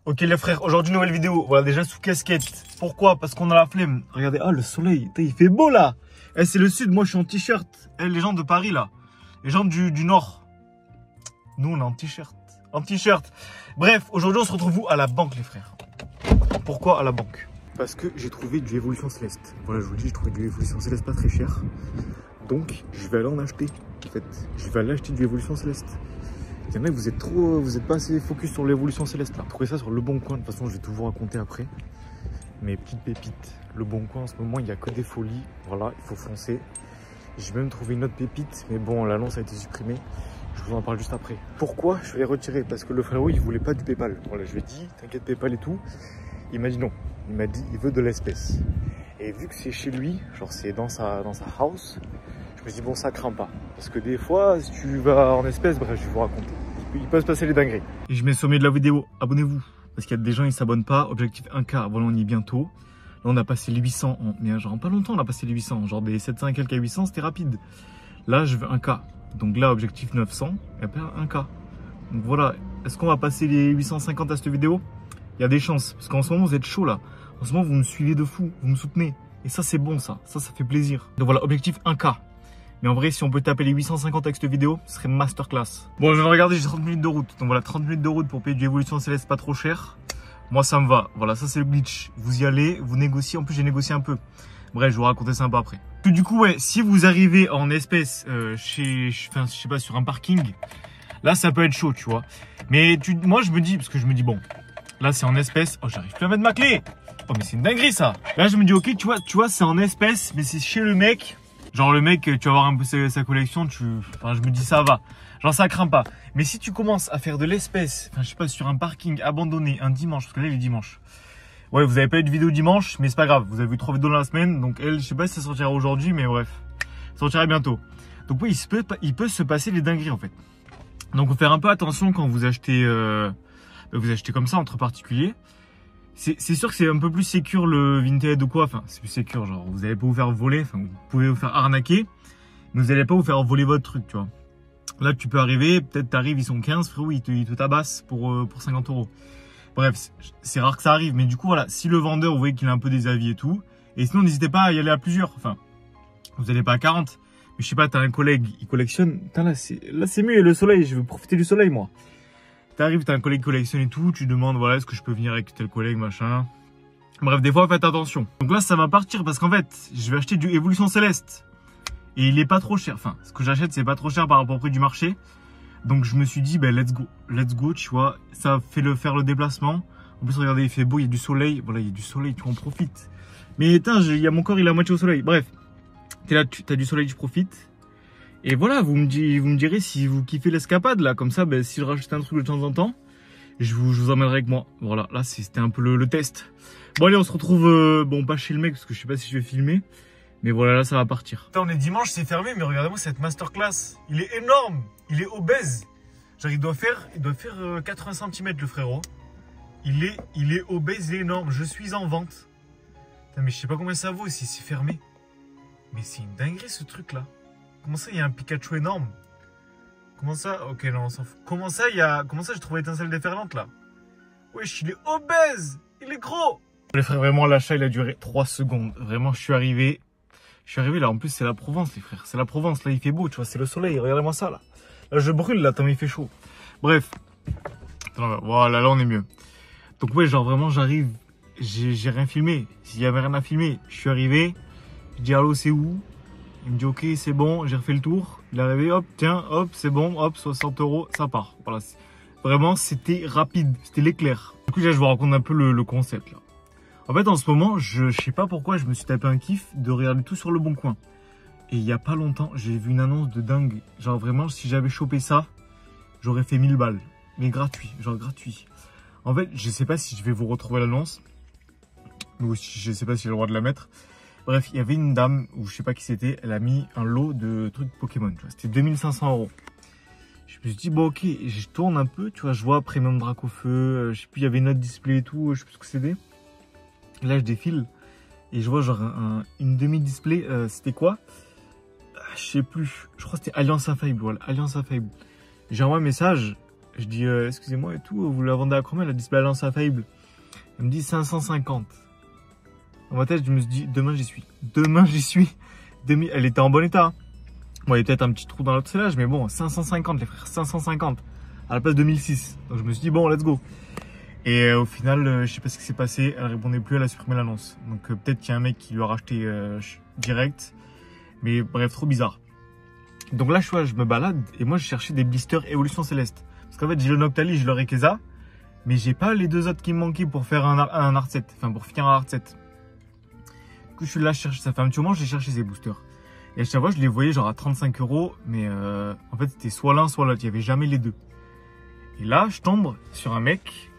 Ok les frères, aujourd'hui nouvelle vidéo. Voilà déjà sous casquette. Pourquoi? Parce qu'on a la flemme. Regardez, ah le soleil, il fait beau là. Eh, c'est le sud, moi je suis en t-shirt. Eh, les gens de Paris là, les gens du nord. Nous on est en t-shirt. En t-shirt. Bref, aujourd'hui on se retrouve où? À la banque les frères. Pourquoi à la banque? Parce que j'ai trouvé du Evolution Céleste. Voilà, je vous le dis, j'ai trouvé du Evolution Céleste pas très cher. Donc je vais aller en acheter. En fait, je vais aller acheter du Evolution Céleste. Il y en a, vous êtes pas assez focus sur l'évolution céleste là. Trouvez ça sur Le Bon Coin. De toute façon, je vais tout vous raconter après. Mes petites pépites. Le Bon Coin, en ce moment, il n'y a que des folies. Voilà, il faut foncer. J'ai même trouvé une autre pépite, mais bon, l'annonce a été supprimée. Je vous en parle juste après. Pourquoi je vais les retirer? Parce que le frérot, il voulait pas du PayPal. Voilà, je lui ai dit, t'inquiète PayPal et tout. Il m'a dit non. Il m'a dit, il veut de l'espèce. Et vu que c'est chez lui, genre c'est dans sa house, je me dis bon, ça craint pas. Parce que des fois, si tu vas en espèces, bref, je vais vous raconter. Il peut se passer les dingueries. Et je mets sommet de la vidéo, abonnez-vous. Parce qu'il y a des gens, ils s'abonnent pas. Objectif 1K, voilà, on y est bientôt. Là, on a passé les 800 mais genre pas longtemps, on a passé les 800. Genre des 700 et quelques à 800, c'était rapide. Là, je veux 1K. Donc là, objectif 900, et après 1K. Donc voilà, est-ce qu'on va passer les 850 à cette vidéo? Il y a des chances. Parce qu'en ce moment, vous êtes chaud là. En ce moment, vous me suivez de fou, vous me soutenez. Et ça, c'est bon, ça fait plaisir. Donc voilà, objectif 1K. Mais en vrai, si on peut taper les 850 avec cette vidéo, ce serait masterclass. Bon, je viens de regarder, j'ai 30 minutes de route. Donc voilà, 30 minutes de route pour payer du Evolution Céleste pas trop cher. Moi, ça me va. Voilà, ça c'est le glitch. Vous y allez, vous négociez. En plus, j'ai négocié un peu. Bref, je vais vous raconter ça un peu après. Du coup, ouais, si vous arrivez en espèce je sais pas, sur un parking, là, ça peut être chaud, tu vois. Mais moi, je me dis, parce que je me dis, bon, là, c'est en espèce. Oh, j'arrive plus à mettre ma clé. Oh, mais c'est une dinguerie, ça. Là, je me dis, ok, tu vois, c'est en espèce, mais c'est chez le mec. Genre le mec, tu vas voir un peu sa collection, enfin je me dis ça va. Genre ça craint pas. Mais si tu commences à faire de l'espèce, enfin je sais pas, sur un parking abandonné un dimanche, parce que là il est dimanche. Ouais, vous avez pas eu de vidéo dimanche, mais c'est pas grave. Vous avez vu 3 vidéos dans la semaine, donc elle, je sais pas si ça sortira aujourd'hui, mais bref. Ça sortira bientôt. Donc oui, il peut se passer des dingueries en fait. Donc faut faire un peu attention quand vous achetez comme ça entre particuliers. C'est sûr que c'est un peu plus sécure le Vinted ou quoi, enfin c'est plus sécure, genre vous allez pas vous faire voler, enfin vous pouvez vous faire arnaquer, mais vous allez pas vous faire voler votre truc, tu vois. Là tu peux arriver, peut-être t'arrives, ils sont 15, frérot, ils te tabassent pour 50 €. Bref, c'est rare que ça arrive, mais du coup voilà, si le vendeur vous voyez qu'il a un peu des avis et tout, et sinon n'hésitez pas à y aller à plusieurs, enfin vous allez pas à 40, mais je sais pas, t'as un collègue, il collectionne, putain là c'est mieux, il y a le soleil, je veux profiter du soleil moi. T'arrives, t'as un collègue collectionne et tout, tu demandes, voilà, est-ce que je peux venir avec tel collègue, machin. Bref, des fois, faites attention. Donc là, ça va partir parce qu'en fait, je vais acheter du Evolution Céleste. Et il est pas trop cher. Enfin, ce que j'achète, c'est pas trop cher par rapport au prix du marché. Donc je me suis dit, ben let's go, tu vois. Ça fait faire le déplacement. En plus, regardez, il fait beau, il y a du soleil. Voilà, il y a du soleil, tu en profites. Mais putain, mon corps, il est à moitié au soleil. Bref, t'es là, t'as du soleil, tu profites. Et voilà, vous me direz si vous kiffez l'escapade là, comme ça, ben, si je rajoute un truc de temps en temps, je vous emmènerai avec moi. Voilà, là c'était un peu le test. Bon allez, on se retrouve, bon pas chez le mec parce que je sais pas si je vais filmer, mais voilà, là ça va partir. Putain, on est dimanche, c'est fermé, mais regardez-moi cette masterclass. Il est énorme, il est obèse. Genre il doit faire 80 cm le frérot. Il est obèse, il est énorme. Je suis en vente. Putain, mais je sais pas combien ça vaut si c'est fermé. Mais c'est une dinguerie ce truc là. Comment ça, il y a un Pikachu énorme? Comment ça? Ok, non, on s'en fout. Comment ça, j'ai trouvé l'étincelle déferlante, là? Wesh, il est obèse! Il est gros! Les frères, vraiment, l'achat, il a duré 3 secondes. Vraiment, je suis arrivé là. En plus, c'est la Provence, les frères. C'est la Provence, là, il fait beau, tu vois, c'est le soleil. Regardez-moi ça, là. Là, je brûle, là, tellement il fait chaud. Bref. Voilà, là, on est mieux. Donc, ouais, genre, vraiment, j'arrive. J'ai rien filmé. S'il y avait rien à filmer, je suis arrivé. Je dis, allô, c'est où? Il me dit ok, c'est bon, j'ai refait le tour. Il est arrivé, hop, tiens, hop, c'est bon, hop, 60 €, ça part. Voilà, vraiment, c'était rapide, c'était l'éclair. Du coup, là, je vous raconte un peu le concept là. En fait, en ce moment, je sais pas pourquoi, je me suis tapé un kiff de regarder tout sur Le Bon Coin. Et il y a pas longtemps, j'ai vu une annonce de dingue. Genre vraiment, si j'avais chopé ça, j'aurais fait 1000 balles. Mais gratuit, genre gratuit. En fait, je sais pas si je vais vous retrouver l'annonce. Ou je sais pas si j'ai le droit de la mettre. Bref, il y avait une dame, ou je sais pas qui c'était, elle a mis un lot de trucs Pokémon, tu vois, c'était 2500 €. Je me suis dit, bon ok, je tourne un peu, tu vois, je vois Premium Dracofeu, je sais plus, il y avait une autre display et tout, je sais plus ce que c'était. Et là, je défile, et je vois genre une demi-display, c'était quoi? Je sais plus, je crois que c'était Alliance Infaillible, voilà, Alliance Infaillible. J'ai envoyé un message, Je dis, excusez-moi et tout, vous la vendez à combien? Elle a dit, balance infaillible. Elle me dit 550. Dans ma tête, je me suis dit, demain j'y suis. Demain j'y suis. Elle était en bon état. Bon, il y a peut-être un petit trou dans l'autre scellage, mais bon, 550 les frères, 550. À la place de 1006. Donc je me suis dit, bon, let's go. Et au final, je sais pas ce qui s'est passé, elle répondait plus, elle a supprimé l'annonce. Donc peut-être qu'il y a un mec qui lui a racheté direct. Mais bref, trop bizarre. Donc là, je me balade et moi, je cherchais des blisters Évolution Céleste. Parce qu'en fait, j'ai le Noctali, j'ai le Rayquaza. Mais j'ai pas les deux autres qui me manquaient pour faire un art set. Enfin, pour finir un art set. Du coup, je suis là, ça fait un petit moment que j'ai cherché ces boosters. Et à chaque fois, je les voyais genre à 35 €. Mais en fait, c'était soit l'un, soit l'autre. Il n'y avait jamais les deux. Et là, je tombe sur un mec.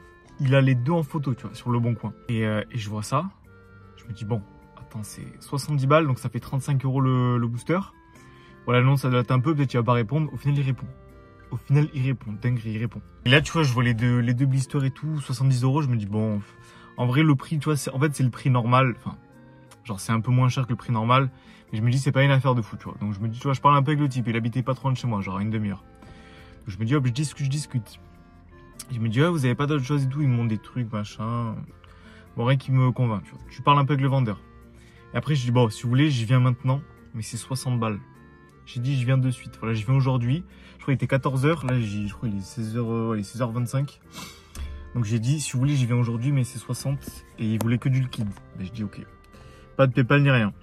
Il a les deux en photo, tu vois, sur le bon coin. Et je vois ça. Je me dis, bon, attends, c'est 70 balles. Donc, ça fait 35 € le booster. Voilà, non, ça date un peu. Peut-être qu'il va pas répondre. Au final, il répond. Au final, il répond. Dinguerie, il répond. Et là, tu vois, je vois les deux blisters et tout. 70 €. Je me dis, bon, en vrai, le prix, tu vois, en fait, c'est le prix normal. Enfin, genre, c'est un peu moins cher que le prix normal. Mais je me dis, c'est pas une affaire de fou, tu vois. Donc, je me dis, tu vois, je parle un peu avec le type. Il habitait pas trop loin de chez moi, genre à une demi-heure. Je me dis, hop, je discute. Je me dis, ouais, vous avez pas d'autre chose et tout. Ils me montrent des trucs, machin. Bon, rien qui me convainc, tu vois. Je parle un peu avec le vendeur. Et après, je dis, bon, si vous voulez, j'y viens maintenant. Mais c'est 60 balles. J'ai dit, je viens de suite. Voilà, je viens aujourd'hui. Je crois qu'il était 14 h. Là, je crois qu'il est 16h25. Donc, j'ai dit, si vous voulez, j'y viens aujourd'hui, mais c'est 60. Et il voulait que du liquide. Ben, je dis, ok. Pas de PayPal ni rien.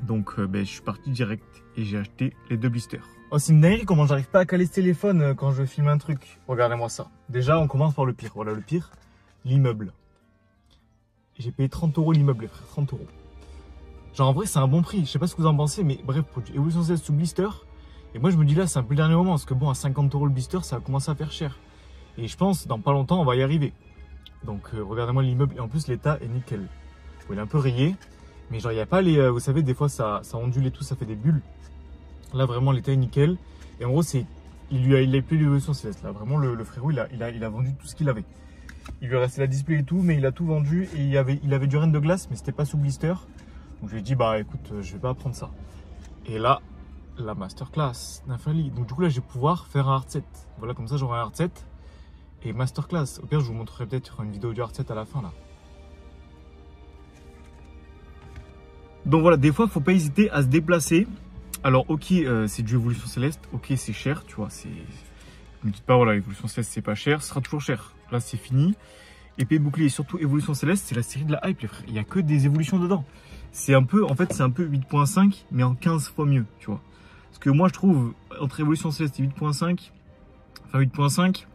Donc, ben, je suis parti direct et j'ai acheté les deux blisters. Oh, c'est une dinguerie comment j'arrive pas à caler ce téléphone quand je filme un truc. Regardez-moi ça. Déjà, on commence par le pire. Voilà, le pire, l'immeuble. J'ai payé 30 € l'immeuble, les frères. 30 €. Genre, en vrai, c'est un bon prix. Je sais pas ce que vous en pensez, mais bref, pour du Évolution Céleste sous blister. Et moi, je me dis là, c'est un peu le dernier moment. Parce que bon, à 50 € le blister, ça a commencé à faire cher. Et je pense, dans pas longtemps, on va y arriver. Donc, regardez-moi l'immeuble. Et en plus, l'état est nickel. Bon, il est un peu rayé. Mais genre, il n'y a pas les... vous savez, des fois, ça ondule et tout, ça fait des bulles. Là, vraiment, l'état est nickel. Et en gros, il a plus l'Évolution Céleste. Là, vraiment, le frérot, il a vendu tout ce qu'il avait. Il lui restait la display et tout, mais il a tout vendu. Et il avait du Reine de Glace, mais c'était pas sous blister. Donc, je lui ai dit, bah écoute, je vais pas prendre ça. Et là, la masterclass Nafali. Donc, du coup, là, je vais pouvoir faire un hard set. Voilà, comme ça, j'aurai un hard set. Et masterclass. Au pire, je vous montrerai peut-être une vidéo du hard set à la fin, là. Donc voilà, des fois, il ne faut pas hésiter à se déplacer. Alors, ok, c'est du Évolution Céleste. Ok, c'est cher, tu vois. Ne me dites pas, voilà, Évolution Céleste, c'est pas cher. Ce sera toujours cher. Là, c'est fini. Épée bouclier, surtout Évolution Céleste, c'est la série de la hype, les frères. Il n'y a que des évolutions dedans. C'est un peu, en fait, c'est un peu 8.5, mais en 15 fois mieux, tu vois. Parce que moi, je trouve, entre Évolution Céleste et 8.5, enfin 8.5,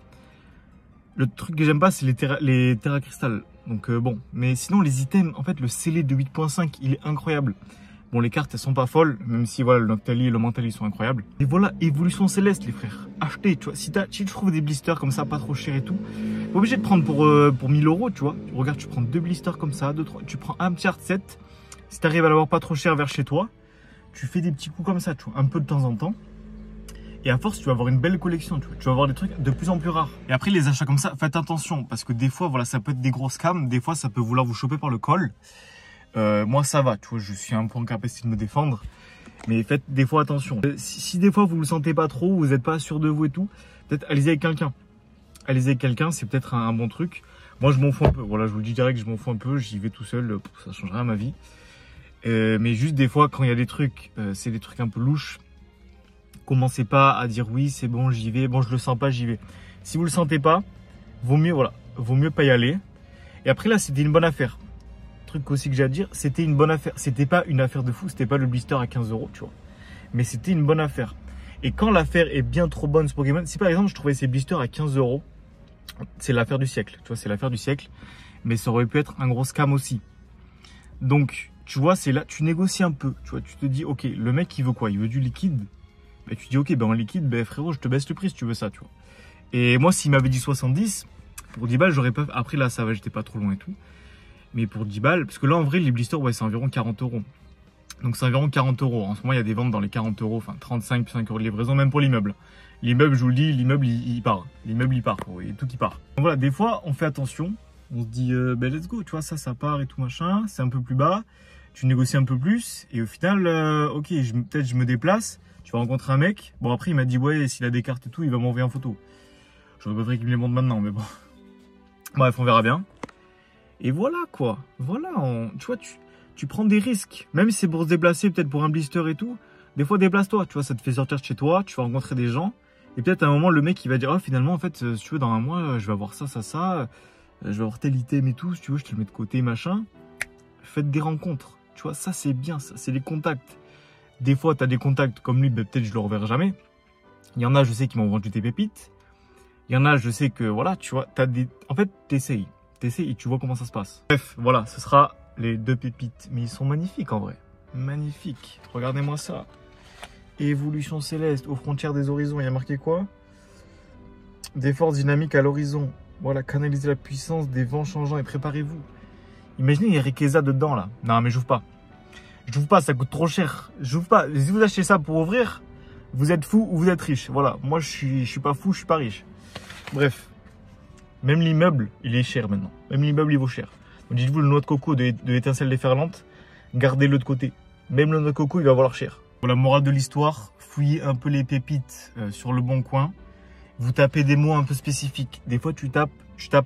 le truc que j'aime pas, c'est les Terra Crystal. Donc bon, mais sinon les items, en fait le scellé de 8.5, il est incroyable. Bon, les cartes elles sont pas folles, même si voilà, le Noctali et le Mentali sont incroyables. Et voilà, Évolution Céleste les frères, achetez, tu vois, si tu trouves des blisters comme ça, pas trop cher et tout, pas obligé de prendre pour 1000 €, tu vois. Regarde, tu prends deux blisters comme ça, 2, 3, tu prends un petit hard set, si tu arrives à l'avoir pas trop cher vers chez toi, tu fais des petits coups comme ça, tu vois, un peu de temps en temps. Et à force, tu vas avoir une belle collection, tu vois. Tu vas avoir des trucs de plus en plus rares. Et après, les achats comme ça, faites attention. Parce que des fois, voilà, ça peut être des gros scams. Des fois, ça peut vouloir vous choper par le col. Moi, ça va, tu vois. Je suis un peu en capacité de me défendre. Mais faites des fois attention. Si des fois, vous ne le sentez pas trop, vous n'êtes pas sûr de vous et tout, peut-être allez-y avec quelqu'un. Allez-y avec quelqu'un, c'est peut-être un bon truc. Moi, je m'en fous un peu. Voilà, je vous le dis direct, je m'en fous un peu. J'y vais tout seul. Ça ne change rien à ma vie. Mais juste des fois, quand il y a des trucs, c'est des trucs un peu louches. Commencez pas à dire oui, c'est bon, j'y vais. Bon, je le sens pas, j'y vais. Si vous le sentez pas, vaut mieux, voilà, vaut mieux pas y aller. Et après là, c'était une bonne affaire. Truc aussi que j'ai à dire, c'était une bonne affaire. C'était pas une affaire de fou, c'était pas le blister à 15 €, tu vois. Mais c'était une bonne affaire. Et quand l'affaire est bien trop bonne ce Pokémon, si par exemple je trouvais ces blisters à 15 €, c'est l'affaire du siècle. Tu vois, c'est l'affaire du siècle. Mais ça aurait pu être un gros scam aussi. Donc, tu vois, c'est là, tu négocies un peu. Tu vois, tu te dis, ok, le mec il veut quoi? Il veut du liquide. Bah, tu dis ok, ben en liquide, ben frérot, je te baisse le prix si tu veux ça, tu vois. Et moi, s'il m'avait dit 70, pour 10 balles, j'aurais pas. Après là, ça va, j'étais pas trop loin et tout. Mais pour 10 balles, parce que là en vrai, les blisters, ouais, c'est environ 40 €. Donc c'est environ 40 €. En ce moment, il y a des ventes dans les 40 €, enfin 35, 5 € de livraison, même pour l'immeuble. L'immeuble, je vous le dis, l'immeuble il part. L'immeuble il part, il y a tout qui part. Donc voilà, des fois, on fait attention. On se dit, ben let's go, tu vois, ça part et tout machin. C'est un peu plus bas. Tu négocies un peu plus. Et au final, ok, peut-être je me déplace. Tu vas rencontrer un mec. Bon, après, il m'a dit, ouais, s'il a des cartes et tout, il va m'envoyer en photo. J'aurais préféré qu'il me les montre maintenant, mais bon. Bref, on verra bien. Et voilà, quoi. Voilà, tu vois, tu prends des risques. Même si c'est pour se déplacer, peut-être pour un blister et tout. Des fois, déplace-toi, tu vois, ça te fait sortir de chez toi, tu vas rencontrer des gens. Et peut-être à un moment, le mec, il va dire, oh, finalement, en fait, si tu veux, dans un mois, je vais avoir ça, je vais avoir tel item et tout, si tu veux, je te le mets de côté, machin. Faites des rencontres, tu vois, ça, c'est bien, ça, c'est les contacts. Des fois, tu as des contacts comme lui, ben, peut-être je le reverrai jamais. Il y en a, je sais, qui m'ont vendu des pépites. Il y en a, je sais que, voilà, tu vois, en fait, t'essayes et tu vois comment ça se passe. Bref, voilà, ce sera les 2 pépites. Mais ils sont magnifiques, en vrai. Magnifiques. Regardez-moi ça. Évolution céleste aux frontières des horizons. Il y a marqué quoi? Des forces dynamiques à l'horizon. Voilà, canalisez la puissance des vents changeants et préparez-vous. Imaginez, il y a Rayquaza dedans, là. Non, mais j'ouvre pas. J'ouvre pas, ça coûte trop cher. J'ouvre pas. Si vous achetez ça pour ouvrir, vous êtes fou ou vous êtes riche. Voilà, moi, je suis pas fou, je suis pas riche. Bref. Même l'immeuble, il est cher maintenant. Même l'immeuble, il vaut cher. Donc, dites-vous, le noix de coco de l'étincelle déferlante, gardez-le de côté. Même le noix de coco, il va valoir cher. Pour la morale de l'histoire, fouillez un peu les pépites sur le bon coin. Vous tapez des mots un peu spécifiques. Des fois, tu tapes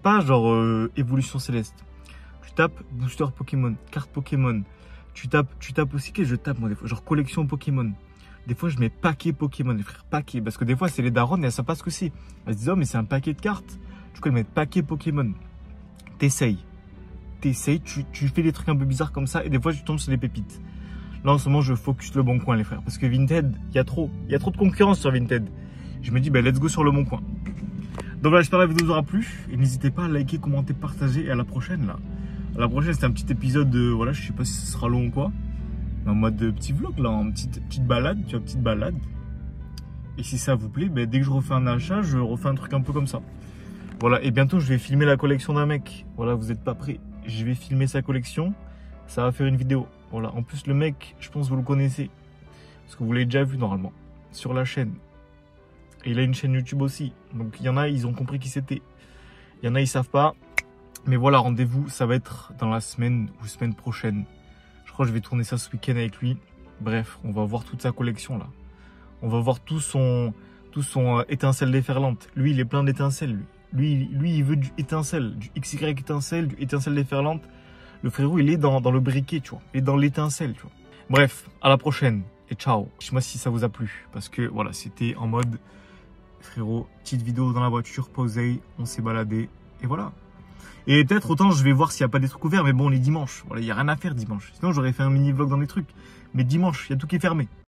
pas genre évolution céleste. Tu tapes booster Pokémon, carte Pokémon. Tu tapes aussi, que je tape moi des fois, genre collection Pokémon. Des fois, je mets paquet Pokémon, les frères, paquet. Parce que des fois, c'est les darons et elles savent pas ce que c'est. Elles se disent, oh, mais c'est un paquet de cartes. Du coup, elles mettent paquet Pokémon. T'essayes, tu fais des trucs un peu bizarres comme ça et des fois, tu tombes sur des pépites. Là, en ce moment, je focus le bon coin, les frères. Parce que Vinted, il y a trop de concurrence sur Vinted. Je me dis, ben, let's go sur le bon coin. Donc là, j'espère que la vidéo vous aura plu. Et n'hésitez pas à liker, commenter, partager. Et à la prochaine, là. À la prochaine, c'est un petit épisode de, voilà, je sais pas si ce sera long ou quoi. En mode petit vlog, là, en petite balade, tu vois, petite balade. Et si ça vous plaît, ben, dès que je refais un achat, je refais un truc un peu comme ça. Voilà, et bientôt, je vais filmer la collection d'un mec. Voilà, vous n'êtes pas prêts. Je vais filmer sa collection. Ça va faire une vidéo. Voilà, en plus, le mec, je pense que vous le connaissez. Parce que vous l'avez déjà vu, normalement, sur la chaîne. Et il a une chaîne YouTube aussi. Donc, il y en a, ils ont compris qui c'était. Il y en a, ils savent pas. Mais voilà, rendez-vous, ça va être dans la semaine ou semaine prochaine. Je crois que je vais tourner ça ce week-end avec lui. Bref, on va voir toute sa collection, là. On va voir tout son étincelle déferlante. Lui, il est plein d'étincelles, lui. Lui, il veut du étincelle, du XY étincelle, du étincelle déferlante. Le frérot, il est dans le briquet, tu vois. Il est dans l'étincelle, tu vois. Bref, à la prochaine et ciao. Je sais pas si ça vous a plu parce que voilà, c'était en mode frérot, petite vidéo dans la voiture, posée, on s'est baladé et voilà. Et peut-être autant je vais voir s'il n'y a pas des trucs ouverts, mais bon, les dimanches, voilà, il n'y a rien à faire dimanche. Sinon, j'aurais fait un mini vlog dans les trucs. Mais dimanche, il y a tout qui est fermé.